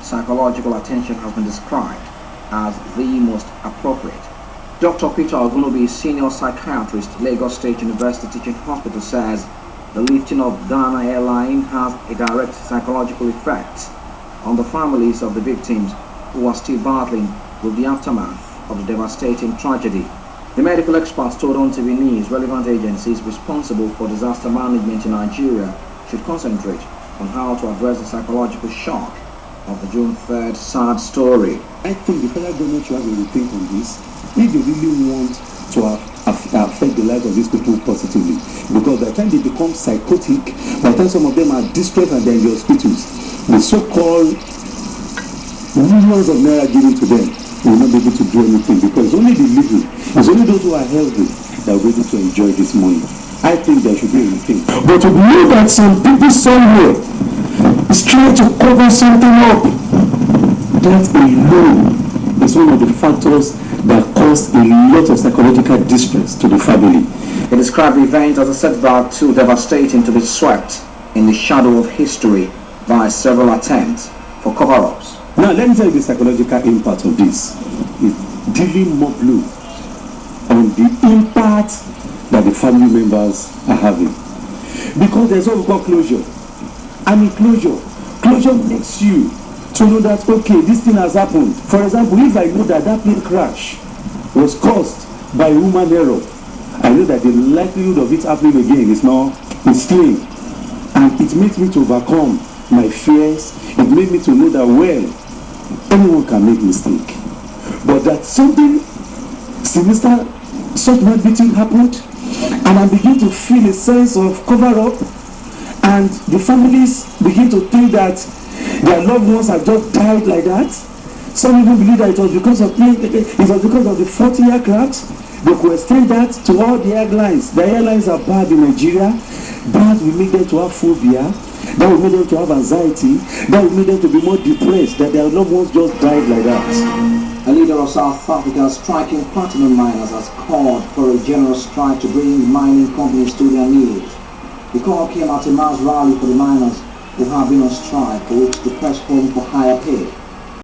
psychological attention has been described as the most appropriate. Dr. Peter Nubi, senior psychiatrist, Lagos State University Teaching Hospital, says the lifting of Ghana airline has a direct psychological effect on the families of the victims who are still battling with the aftermath of the devastating tragedy. The medical experts told ONTV News relevant agencies responsible for disaster management in Nigeria should concentrate on how to address the psychological shock of the June 3rd sad story. I think the federal government should have a rethink on this if they really want to affect the lives of these people positively. Because by the time they become psychotic, by the time some of them are distressed and they're in the hospitals, the so-called millions of naira given to them will not be able to do anything, because only the living, it's only those who are healthy that will be able to enjoy this money. I think there should be a rethink. But to know that some people somewhere is trying to cover something up, that alone is one of the factors that cause a lot of psychological distress to the family. He described the event as a setback too devastating to be swept in the shadow of history by several attempts for cover-ups. Now let me tell you the psychological impact of this. It's dealing more blue on the impact that the family members are having. Because there's what we call closure. And in closure makes you to know that, okay, this thing has happened. For example, if I know that that plane crash was caused by human error, I know that the likelihood of it happening again is slim. And it makes me to overcome my fears. It made me to know that, well, anyone can make mistake. But that something sinister, such bad beating happened, and I begin to feel a sense of cover-up, and the families begin to think that their loved ones have just died like that. Some even believe that it was because of the 40 aircraft. They could extend that to all the airlines. The airlines are bad in Nigeria. Bad will make them to have phobia. That will make them to have anxiety. That will make them to be more depressed that their loved ones just died like that. A leader of South Africa striking platinum miners has called for a generous strike to bring mining companies to their knees. The call came at a mass rally for the miners who have been on strike, for which the press called for higher pay.